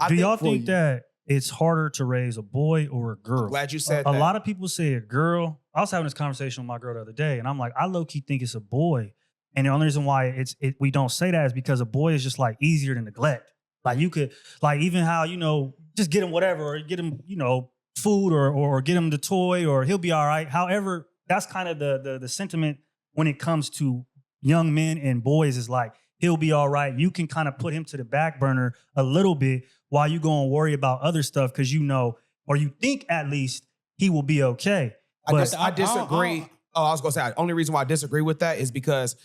Do y'all think that it's harder to raise a boy or a girl? I'm glad you said that. A lot of people say a girl. I was having this conversation with my girl the other day, and I'm like, I low-key think it's a boy. And the only reason why we don't say that is because a boy is just like easier to neglect. Like you could, like even how, just get him whatever, or get him, food or get him the toy, or he'll be all right. However, that's kind of the sentiment when it comes to young men and boys is like, he'll be all right. You can kind of put him to the back burner a little bit while you go and worry about other stuff because or you think at least he will be okay. But I disagree. I was going to say, the only reason why I disagree with that is because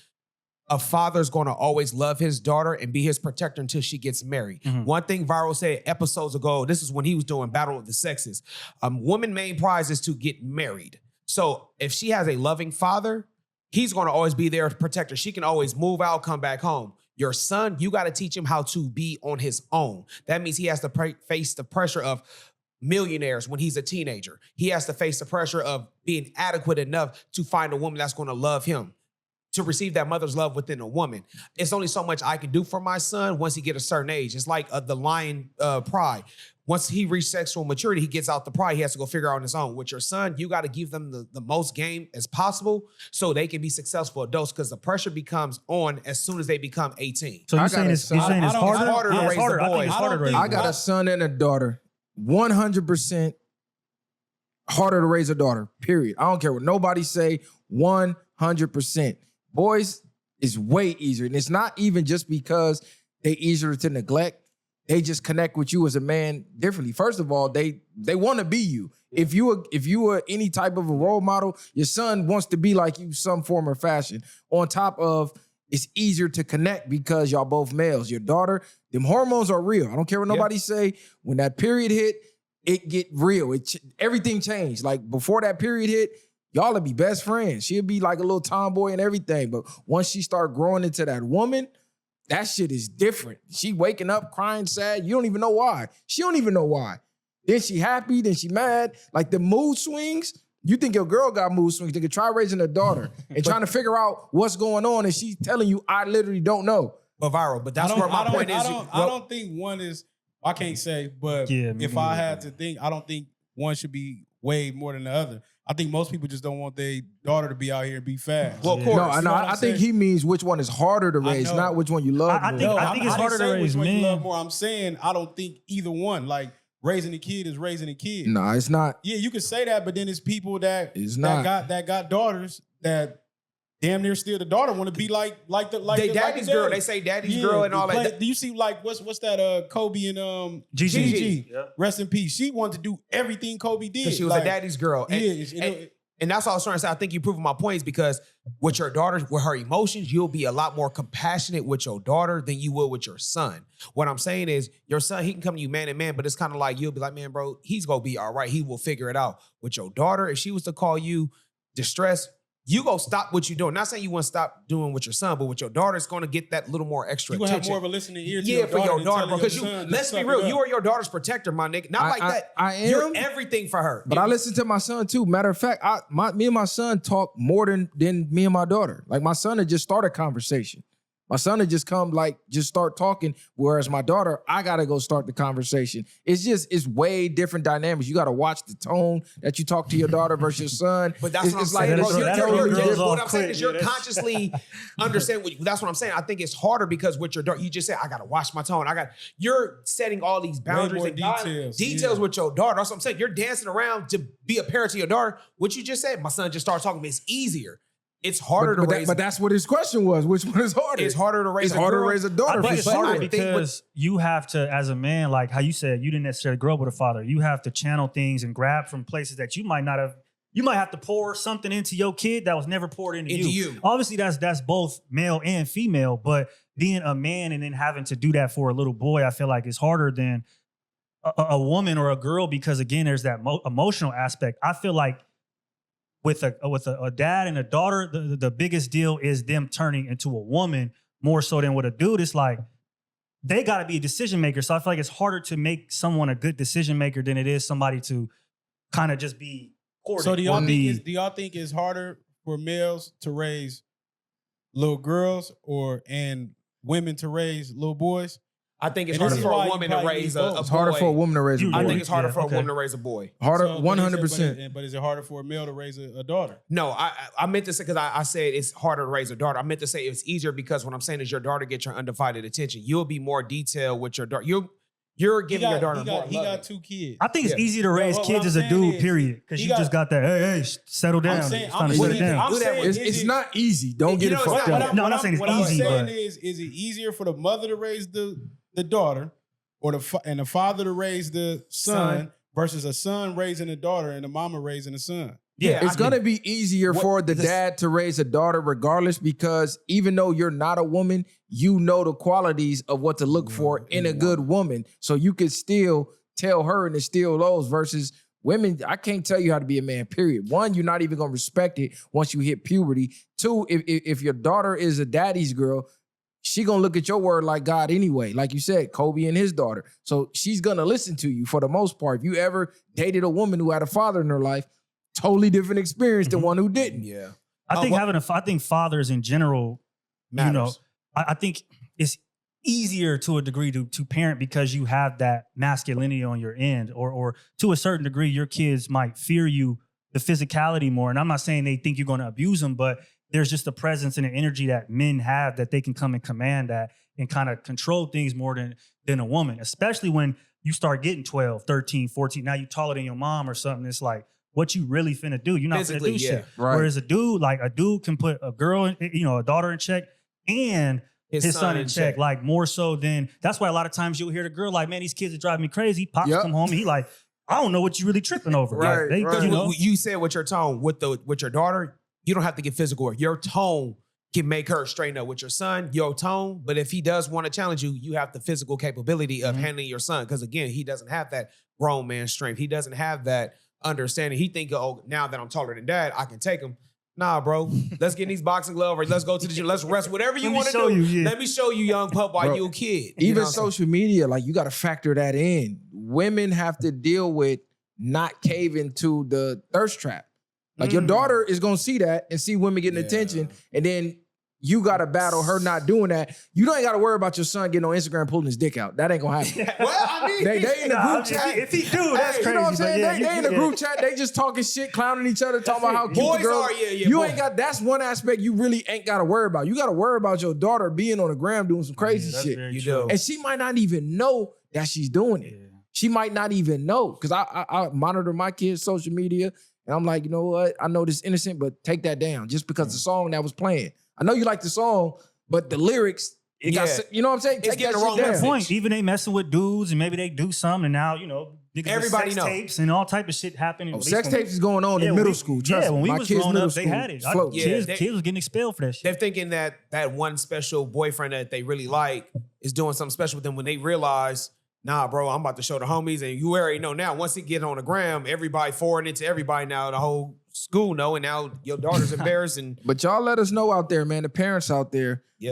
a father's going to always love his daughter and be his protector until she gets married. Mm-hmm. One thing Viral said episodes ago, this is when he was doing Battle of the Sexes. Woman's main prize is to get married. So if she has a loving father, he's going to always be there to protect her. She can always move out, come back home. Your son, you got to teach him how to be on his own. That means he has to face the pressure of millionaires when he's a teenager. He has to face the pressure of being adequate enough to find a woman that's going to love him, to receive that mother's love within a woman. It's only so much I can do for my son once he get a certain age. It's like the lion pride. Once he reaches sexual maturity, he gets out the pride. He has to go figure out on his own. With your son, you got to give them the most game as possible so they can be successful adults, because the pressure becomes on as soon as they become 18. So you're saying it's harder to raise the boys. I got a son and a daughter. 100% harder to raise a daughter, period. I don't care what nobody say, 100%. Boys is way easier. And it's not even just because they easier to neglect. They just connect with you as a man differently. First of all, they want to be you. If you are any type of a role model, your son wants to be like you some form or fashion. On top of, it's easier to connect because y'all both males. Your daughter, them hormones are real. I don't care what nobody say. When that period hit, it get real. Everything changed. Like before that period hit, y'all would be best friends. She'll be like a little tomboy and everything. But once she start growing into that woman, that shit is different. She waking up crying sad. You don't even know why. She don't even know why. Then she happy, then she mad. Like the mood swings. You think your girl got mood swings. They could try raising a daughter and trying to figure out what's going on, and she's telling you, I literally don't know. But Viral, but that's where my point is. I don't think one is, I can't say, but if I had to think, I don't think one should be weighed more than the other. I think most people just don't want their daughter to be out here and be fast. Well, of course. No, I think he means which one is harder to raise, not which one you love more. I think it's harder to raise men. You love more. I'm saying I don't think either one. Like raising a kid is raising a kid. No, it's not. Yeah, you can say that, but then it's people that got daughters that damn near still the daughter want to be like daddy's girl. They say daddy's girl and all that. Do you see like what's that Kobe and Gigi? Yeah. Rest in peace. She wanted to do everything Kobe did because she was a daddy's girl. And that's all I was trying to say. I think you're proving my points, because with your daughter, with her emotions, you'll be a lot more compassionate with your daughter than you will with your son. What I'm saying is, your son, he can come to you man and man, but it's kind of like you'll be like, man, bro, he's gonna be all right. He will figure it out. With your daughter, if she was to call you distressed, you go stop what you're doing. Not saying you want to stop doing with your son, but with your daughter, it's going to get that little more extra attention. You have more of a listening ear to your daughter. Yeah, for your daughter, bro. Because let's be real, you are your daughter's protector, my nigga. Not like that. I am. You're everything for her. But I listen to my son too. Matter of fact, me and my son talk more than me and my daughter. Like my son had just started a conversation. My son had just come, just start talking. Whereas my daughter, I got to go start the conversation. It's way different dynamics. You got to watch the tone that you talk to your daughter versus your son. But that's what I'm saying. What I'm saying is you're consciously understanding. That's what I'm saying. I think it's harder because with your daughter, you just say, I got to watch my tone. You're setting all these boundaries and details with your daughter. That's what I'm saying. You're dancing around to be a parent to your daughter. What you just said, my son just started talking to me. It's easier. It's harder to raise. But that's what his question was. Which one is harder? It's harder to raise. It's harder to raise a daughter. I think it's harder because you have to, as a man, like how you said, you didn't necessarily grow up with a father. You have to channel things and grab from places that you might not have. You might have to pour something into your kid that was never poured into you. Obviously, that's both male and female. But being a man and then having to do that for a little boy, I feel like it's harder than a woman or a girl, because again, there's that emotional aspect. I feel like with a dad and a daughter, the biggest deal is them turning into a woman more so than with a dude. It's like they got to be a decision maker. So I feel like it's harder to make someone a good decision maker than it is somebody to kind of just be courted. So do y'all think it's harder for males to raise little girls and women to raise little boys? I think it's And harder this is for why a you woman to probably raise need a both. boy. It's harder for a woman to raise a boy. I think it's harder for a okay. woman to raise a boy. Harder, So, 100%. But is it harder for a male to raise a daughter? No, I meant to say, because I said it's harder to raise a daughter. I meant to say it's easier because what I'm saying is your daughter gets your undivided attention. You'll be more detailed with your daughter. You're giving your daughter more He love. got 2 kids. I think it's Yeah. easy to raise what kids I'm as a saying dude, is, period. Because he you got- just got that, hey, settle down. I'm saying, It's time to shut it down. I'm saying, It's not easy. Don't get You it know, fucked it's not- up. No, I'm not saying it's what easy, I'm saying but- is it easier for the mother to raise the daughter, or the father to raise the son versus a son raising a daughter and a mama raising a son? Yeah, It's going to be easier for the dad to raise a daughter regardless, because even though you're not a woman, you know the qualities of what to look for in a good woman. So you can still tell her and instill those versus women. I can't tell you how to be a man, period. One, you're not even going to respect it once you hit puberty. Two, if your daughter is a daddy's girl, she gonna look at your word like God anyway. Like you said, Kobe and his daughter. So she's gonna listen to you for the most part. If you ever dated a woman who had a father in her life, totally different experience than one who didn't. Yeah. I think I think fathers in general, Matters. you know, I think it's easier to a degree to parent because you have that masculinity on your end, or to a certain degree, your kids might fear you, the physicality more. And I'm not saying they think you're going to abuse them, but there's just a presence and an energy that men have that they can come and command that and kind of control things more than a woman, especially when you start getting 12, 13, 14. Now you taller than your mom or something. It's like, what you really finna do? You're not finna do shit. Right. Whereas a dude can put a girl, a daughter in check and his son in check. Like more so than, that's why a lot of times you'll hear the girl like, man, these kids are driving me crazy. Pops come home and he like, I don't know what you really tripping over. Right, Like, right. You said with your tone, with your daughter, you don't have to get physical. Your tone can make her straighten up. With your son, your tone. But if he does want to challenge you, you have the physical capability of handling your son. Because again, he doesn't have that grown man strength. He doesn't have that understanding. He think, oh, now that I'm taller than dad, I can take him. Nah, bro. Let's get in these boxing gloves, or let's go to the gym. Let's rest. Whatever you want to do. Let me show you, young pup, while you a kid. Even social media, like you got to factor that in. Women have to deal with not caving to the thirst trap. Like your daughter is gonna see that and see women getting attention, and then you gotta battle her not doing that. You don't gotta worry about your son getting on Instagram pulling his dick out. That ain't gonna happen. Well, I mean, They in the group chat. If he do, that's crazy. You know what I'm saying? but They in the group chat. They just talking shit, clowning each other, talking about how cute Boys the girl. are, yeah, You boy. ain't got. That's one aspect you really ain't gotta worry about. You gotta worry about your daughter being on the gram doing some crazy shit, You do. and she might not even know that she's doing it. She might not even know, because I monitor my kids' social media. And I'm like, you know what? I know this is innocent, but take that down just because the song that was playing. I know you like the song, but the lyrics, you know what I'm saying? It's Take getting that the wrong shit down. message. Point. Even they messing with dudes and maybe they do something and now, niggas Everybody with sex know. tapes and all type of shit happening. Oh, sex tapes is going on in middle school. Trust when me. we My was kids' growing middle up, they school had it. float. Kids they- was getting expelled for that shit. They're thinking that one special boyfriend that they really like is doing something special with them, when they realize, nah, bro, I'm about to show the homies, and you already know now. Once he get on the gram, everybody forwarding it to everybody now. The whole school know, and now your daughter's embarrassed. And But y'all let us know out there, man. The parents out there. Yeah.